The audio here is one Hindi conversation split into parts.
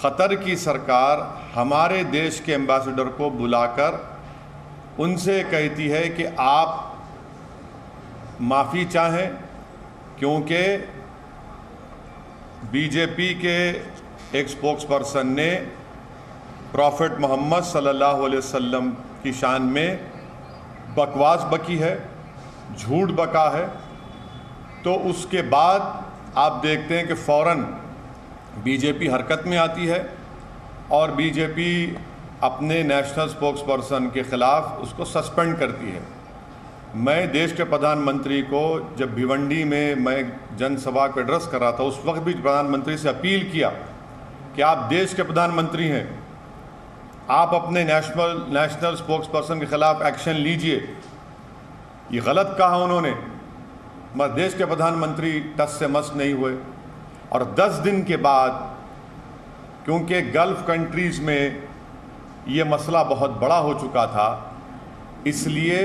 क़तर की सरकार हमारे देश के एम्बेसडर को बुलाकर उनसे कहती है कि आप माफ़ी चाहें, क्योंकि बीजेपी के एक स्पोक्सपर्सन ने प्रॉफिट मोहम्मद सल्लल्लाहु अलैहि वसल्लम की शान में बकवास बकी है, झूठ बका है। तो उसके बाद आप देखते हैं कि फ़ौरन बीजेपी हरकत में आती है और बीजेपी अपने नेशनल स्पोक्सपर्सन के ख़िलाफ़ उसको सस्पेंड करती है। मैं देश के प्रधानमंत्री को जब भिवंडी में मैं जनसभा को एड्रेस कर रहा था, उस वक्त भी प्रधानमंत्री से अपील किया कि आप देश के प्रधानमंत्री हैं, आप अपने नेशनल स्पोक्सपर्सन के ख़िलाफ़ एक्शन लीजिए। ये गलत कहा उन्होंने, मगर देश के प्रधानमंत्री टस से मस नहीं हुए। और 10 दिन के बाद, क्योंकि गल्फ़ कंट्रीज़ में ये मसला बहुत बड़ा हो चुका था, इसलिए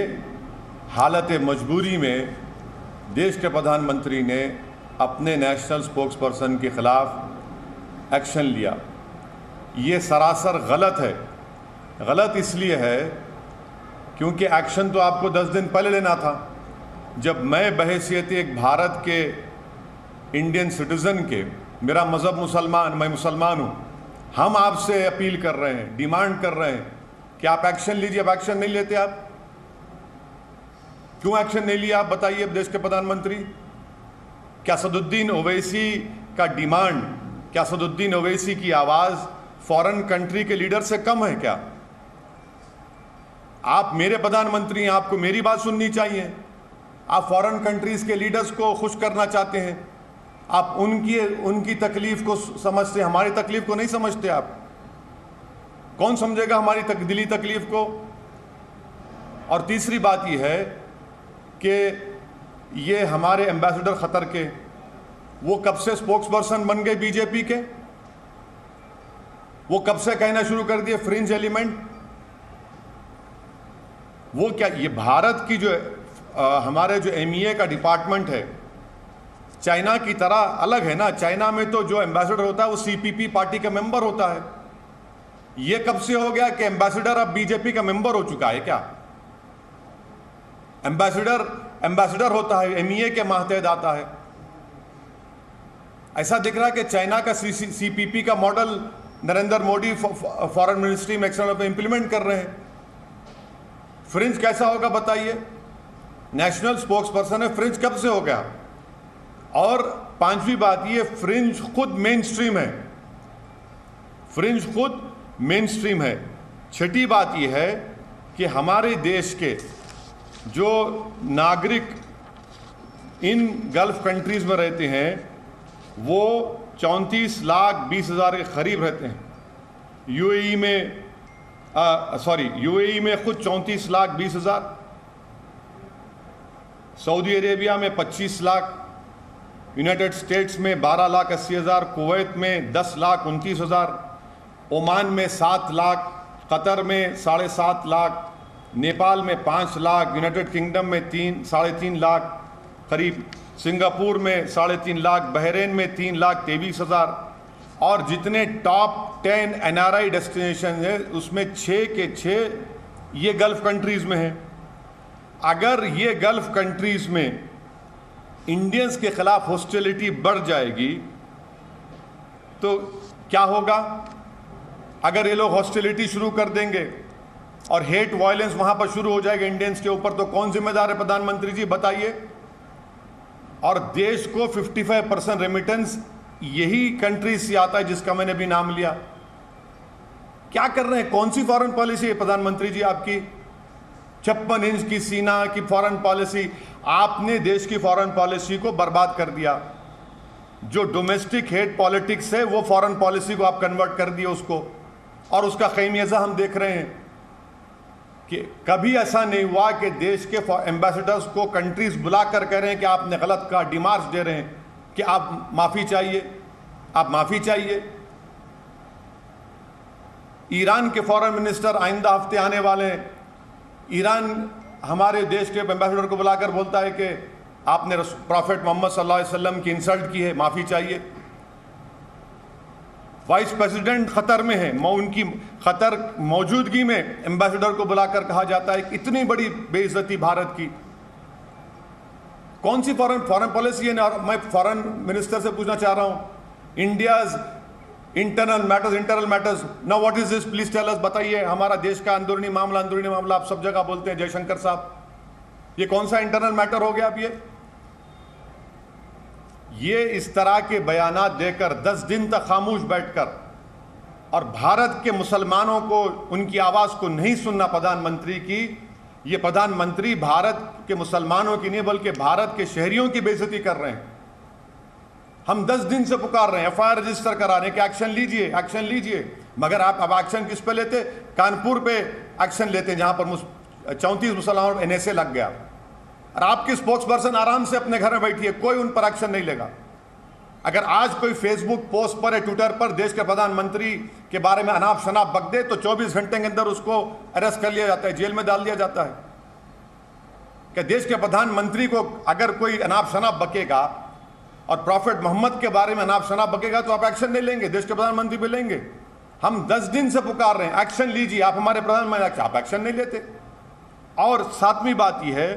हालत मजबूरी में देश के प्रधानमंत्री ने अपने नेशनल स्पोक्सपर्सन के ख़िलाफ़ एक्शन लिया। ये सरासर गलत है। गलत इसलिए है क्योंकि एक्शन तो आपको 10 दिन पहले लेना था। जब मैं बहैसियत एक भारत के इंडियन सिटीज़न के, मेरा मज़हब मुसलमान, मैं मुसलमान हूँ, हम आपसे अपील कर रहे हैं, डिमांड कर रहे हैं कि आप एक्शन लीजिए। अब एक्शन नहीं लेते आप, क्यों एक्शन नहीं लिया आप बताइए। अब देश के प्रधानमंत्री, क्या असदुद्दीन ओवैसी का डिमांड, क्या असदुद्दीन ओवैसी की आवाज़ फॉरेन कंट्री के लीडर से कम है क्या? आप मेरे प्रधानमंत्री हैं, आपको मेरी बात सुननी चाहिए। आप फॉरेन कंट्रीज़ के लीडर्स को खुश करना चाहते हैं, आप उनकी तकलीफ़ को समझते हैं, हमारी तकलीफ़ को नहीं समझते। आप कौन समझेगा हमारी दिली तकलीफ़ को? और तीसरी बात यह है कि ये हमारे एम्बेसडर क़तर के, वो कब से स्पोक्सपर्सन बन गए बीजेपी के? वो कब से कहना शुरू कर दिए फ्रिंज एलिमेंट? वो क्या, ये भारत की जो हमारे जो MEA का डिपार्टमेंट है, चाइना की तरह अलग है ना। चाइना में तो जो एम्बेसडर होता है वो CPP पार्टी का मेंबर होता है। ये कब से हो गया कि एम्बेसडर अब बीजेपी का मेंबर हो चुका है क्या? एम्बेसडर होता है, MEA के मातहत आता है। ऐसा दिख रहा है कि चाइना का CPP का model Narendra Modi foreign ministry में एक्सटर्नल पे इंप्लीमेंट कर रहे हैं। फ्रिंज कैसा होगा बताइए? नेशनल स्पोक्सपर्सन है, फ्रिंज कब से हो गया? और पांचवी बात, ये फ्रिंज खुद मेन स्ट्रीम है, फ्रिंज खुद मेन स्ट्रीम है। छठी बात यह है कि हमारे देश के जो नागरिक इन गल्फ़ कंट्रीज़ में रहते हैं वो 34,20,000 के करीब रहते हैं। UAE में खुद 34,20,000, सऊदी अरेबिया में 25 लाख, यूनाइटेड स्टेट्स में 12,80,000, कुवैत में 10,29,000, ओमान में 7 लाख, क़तर में 7.5 लाख, नेपाल में 5 लाख, यूनाइटेड किंगडम में 3-3.5 लाख करीब, सिंगापुर में 3.5 लाख, बहरीन में 3,23,000। और जितने टॉप 10 NRI डेस्टिनेशन है उसमें 6 के 6 ये गल्फ़ कंट्रीज़ में हैं। अगर ये गल्फ़ कंट्रीज़ में इंडियंस के ख़िलाफ़ हॉस्टिलिटी बढ़ जाएगी तो क्या होगा? अगर ये लोग हॉस्टिलिटी शुरू कर देंगे और हेट वायलेंस वहाँ पर शुरू हो जाएगा इंडियंस के ऊपर, तो कौन जिम्मेदार है? प्रधानमंत्री जी बताइए। और देश को 55% रेमिटेंस यही कंट्रीज से आता है जिसका मैंने भी नाम लिया। क्या कर रहे हैं? कौन सी फॉरेन पॉलिसी है प्रधानमंत्री जी आपकी? 56 इंच की सीना की फॉरेन पॉलिसी। आपने देश की फॉरेन पॉलिसी को बर्बाद कर दिया। जो डोमेस्टिक हेट पॉलिटिक्स है वो फॉरेन पॉलिसी को आप कन्वर्ट कर दिए उसको, और उसका खैमियाजा हम देख रहे हैं कि कभी ऐसा नहीं हुआ कि देश के एम्बेसडर्स को कंट्रीज बुलाकर कह रहे हैं कि आपने गलत कहा, डिमार्च दे रहे हैं कि आप माफ़ी चाहिए, आप माफ़ी चाहिए। ईरान के फॉरेन मिनिस्टर आइंदा हफ्ते आने वाले हैं। ईरान हमारे देश के एम्बेसडर को बुलाकर बोलता है कि आपने प्रॉफिट मोहम्मद सल्लल्लाहु अलैहि वसल्लम की इंसल्ट की है, माफ़ी चाहिए। वाइस प्रेसिडेंट खतर में है, उनकी खतर मौजूदगी में एम्बेसडर को बुलाकर कहा जाता है इतनी बड़ी बेइज्जती भारत की। कौन सी फॉरेन पॉलिसी है? और मैं फॉरेन मिनिस्टर से पूछना चाह रहा हूं, India's internal matters now what is this, please tell us, बताइए। हमारा देश का अंदरूनी मामला आप सब जगह बोलते हैं जयशंकर साहब, ये कौन सा इंटरनल मैटर हो गया? अब ये इस तरह के बयानात देकर 10 दिन तक खामोश बैठकर और भारत के मुसलमानों को उनकी आवाज को नहीं सुनना प्रधानमंत्री की, ये प्रधानमंत्री भारत के मुसलमानों की नहीं बल्कि भारत के शहरियों की बेइज्जती कर रहे हैं। हम 10 दिन से पुकार रहे हैं एफआईआर रजिस्टर कराने के, एक्शन लीजिए, मगर आप अब एक्शन किस पे लेते? कानपुर पे एक्शन लेते हैं जहां पर 34 मुसलमानों एनएसए लग गया, और आपकी स्पोक्स पर्सन आराम से अपने घर में बैठी है, कोई उन पर एक्शन नहीं लेगा। अगर आज कोई फेसबुक पोस्ट पर या ट्विटर पर देश के प्रधानमंत्री के बारे में अनाप शनाप बक दे तो 24 घंटे के अंदर उसको अरेस्ट कर लिया जाता है, जेल में डाल दिया जाता है। क्या देश के प्रधानमंत्री को अगर कोई अनाप शनाप बकेगा और प्रॉफेट मोहम्मद के बारे में अनाप शनाप बकेगा तो आप एक्शन नहीं लेंगे? देश के प्रधानमंत्री पे लेंगे। हम 10 दिन से पुकार रहे हैं एक्शन लीजिए, आप हमारे प्रधानमंत्री, आप एक्शन नहीं लेते। और सातवीं बात यह है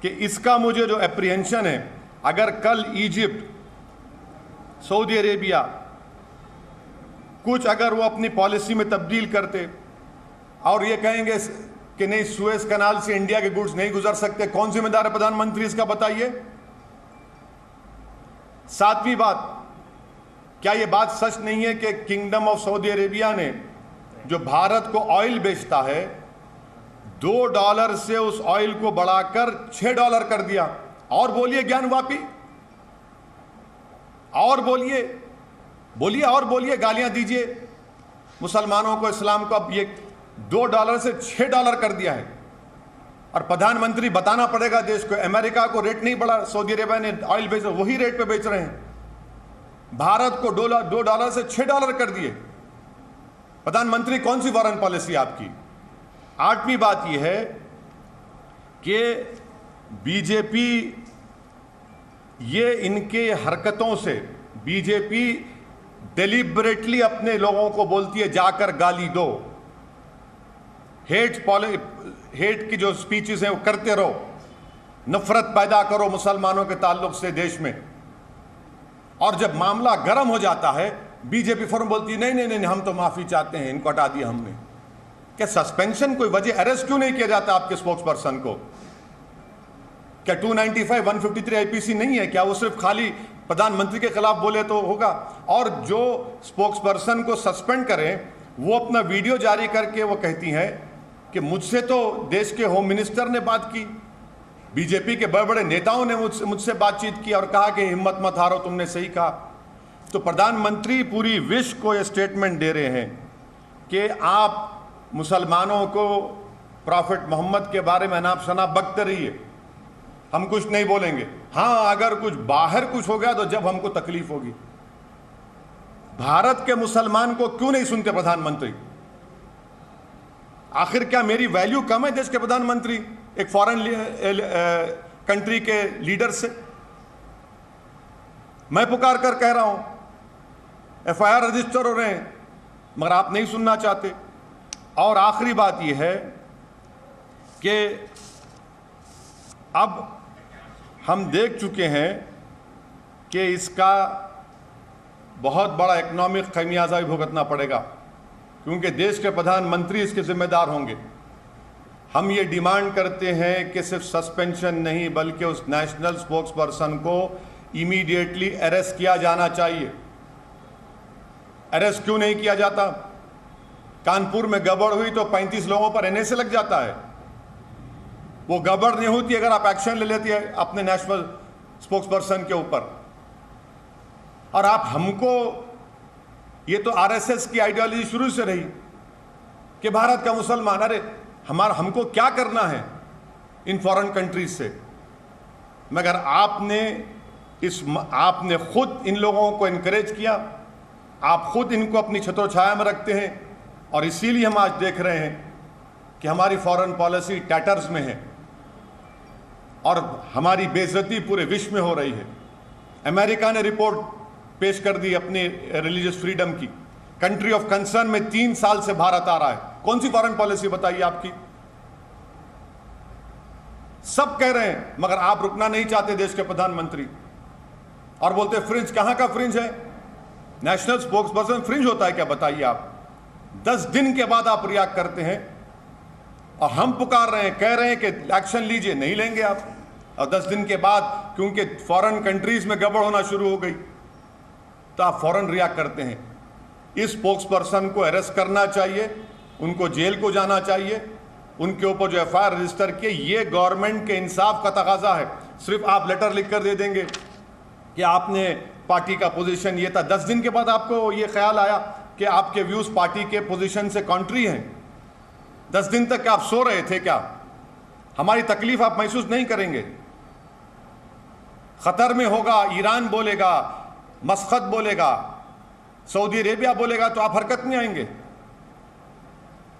कि इसका मुझे जो एप्रीहेंशन है, अगर कल इजिप्ट, सऊदी अरेबिया कुछ अगर वो अपनी पॉलिसी में तब्दील करते और ये कहेंगे कि नहीं सुएज कनाल से इंडिया के गुड्स नहीं गुजर सकते, कौन जिम्मेदार है प्रधानमंत्री इसका, बताइए। सातवीं बात, क्या यह बात सच नहीं है कि किंगडम ऑफ सऊदी अरेबिया ने जो भारत को ऑयल बेचता है $2 से उस ऑयल को बढ़ाकर $6 कर दिया? और बोलिए ज्ञानवापी, और बोलिए, गालियां दीजिए मुसलमानों को, इस्लाम को। अब ये $2 से $6 कर दिया है, और प्रधानमंत्री बताना पड़ेगा देश को, अमेरिका को रेट नहीं बढ़ा, सऊदी अरेबिया ने ऑयल बेच वही रेट पे बेच रहे हैं। भारत को $2 से $6 कर दिए। प्रधानमंत्री कौन सी फॉरेन पॉलिसी आपकी? आठवीं बात यह है कि बीजेपी, ये इनके हरकतों से बीजेपी डेलिबरेटली अपने लोगों को बोलती है जाकर गाली दो, हेट की जो स्पीचेस हैं वो करते रहो, नफरत पैदा करो मुसलमानों के ताल्लुक से देश में। और जब मामला गर्म हो जाता है बीजेपी फौरन बोलती है नहीं हम तो माफी चाहते हैं, इनको हटा दिया हमने। क्या सस्पेंशन कोई वजह, अरेस्ट क्यों नहीं किया जाता आपके स्पोक्स पर्सन को? क्या 295 153 आईपीसी नहीं है क्या? वो सिर्फ खाली प्रधानमंत्री के खिलाफ बोले तो होगा? और जो स्पोक्स पर्सन को सस्पेंड करें वो अपना वीडियो जारी करके वो कहती हैं कि मुझसे तो देश के होम मिनिस्टर ने बात की, बीजेपी के बड़े बड़े नेताओं ने मुझसे बातचीत की और कहा कि हिम्मत मत हारो, तुमने सही कहा। तो प्रधानमंत्री पूरी विश्व को यह स्टेटमेंट दे रहे हैं कि आप मुसलमानों को प्रॉफेट मोहम्मद के बारे में अनाप शनाप बकते रहिए, हम कुछ नहीं बोलेंगे। हाँ, अगर कुछ बाहर कुछ हो गया तो जब हमको तकलीफ होगी। भारत के मुसलमान को क्यों नहीं सुनते प्रधानमंत्री? आखिर क्या मेरी वैल्यू कम है देश के प्रधानमंत्री एक फॉरेन कंट्री के लीडर से? मैं पुकार कर कह रहा हूं एफआईआर रजिस्टर हो रहे हैं, मगर आप नहीं सुनना चाहते। और आखिरी बात यह है कि अब हम देख चुके हैं कि इसका बहुत बड़ा इकोनॉमिक खमियाजा भी भुगतना पड़ेगा, क्योंकि देश के प्रधानमंत्री इसके जिम्मेदार होंगे। हम ये डिमांड करते हैं कि सिर्फ सस्पेंशन नहीं बल्कि उस नेशनल स्पोक्स पर्सन को इमीडिएटली अरेस्ट किया जाना चाहिए। अरेस्ट क्यों नहीं किया जाता? कानपुर में गड़बड़ हुई तो 35 लोगों पर एनएसए लग जाता है। वो गड़बड़ नहीं होती अगर आप एक्शन ले लेती है अपने नेशनल स्पोक्स पर्सन के ऊपर। और आप हमको, ये तो आरएसएस की आइडियोलॉजी शुरू से रही कि भारत का मुसलमान, अरे हमको क्या करना है इन फॉरेन कंट्रीज से? मगर आपने खुद इन लोगों को इनकरेज किया, आप खुद इनको अपनी छत्रोछाया में रखते हैं, और इसीलिए हम आज देख रहे हैं कि हमारी फॉरेन पॉलिसी टैटर्स में है और हमारी बेइज्जती पूरे विश्व में हो रही है। अमेरिका ने रिपोर्ट पेश कर दी अपनी रिलीजियस फ्रीडम की, कंट्री ऑफ कंसर्न में 3 साल से भारत आ रहा है। कौन सी फॉरेन पॉलिसी बताइए आपकी? सब कह रहे हैं, मगर आप रुकना नहीं चाहते देश के प्रधानमंत्री, और बोलते फ्रिंज। कहां का फ्रिंज है? नेशनल स्पोक्स पर्सन फ्रिंज होता है क्या? बताइए आप। 10 दिन के बाद आप रिएक्ट करते हैं, और हम पुकार रहे हैं, कह रहे हैं कि एक्शन लीजिए, नहीं लेंगे आप। और 10 दिन के बाद क्योंकि फॉरेन कंट्रीज में गड़बड़ होना शुरू हो गई तो आप फौरन रिएक्ट करते हैं। इस स्पोक्स पर्सन को अरेस्ट करना चाहिए, उनको जेल को जाना चाहिए, उनके ऊपर जो एफआईआर रजिस्टर किए, ये गवर्नमेंट के इंसाफ का तकाजा है। सिर्फ आप लेटर लिख कर दे देंगे कि आपने पार्टी का पोजीशन ये था, 10 दिन के बाद आपको ये ख्याल आया कि आपके व्यूज पार्टी के पोजीशन से कॉन्ट्री हैं। 10 दिन तक आप सो रहे थे क्या? हमारी तकलीफ आप महसूस नहीं करेंगे? खतर में होगा, ईरान बोलेगा, मस्कत बोलेगा, सऊदी अरेबिया बोलेगा, तो आप हरकत में आएंगे।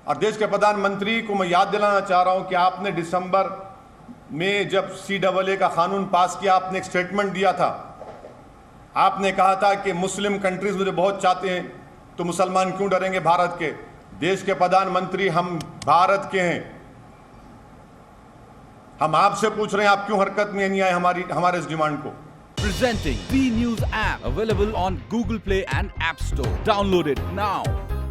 और देश के प्रधानमंत्री को मैं याद दिलाना चाह रहा हूं कि आपने दिसंबर में जब CAA का कानून पास किया, आपने एक स्टेटमेंट दिया था। आपने कहा था कि मुस्लिम कंट्रीज मुझे बहुत चाहते हैं, तो मुसलमान क्यों डरेंगे भारत के? देश के प्रधानमंत्री, हम भारत के हैं, हम आपसे पूछ रहे हैं आप क्यों हरकत में नहीं आए हमारे इस डिमांड को? Presenting B News app, available on Google Play and App Store. Download it now.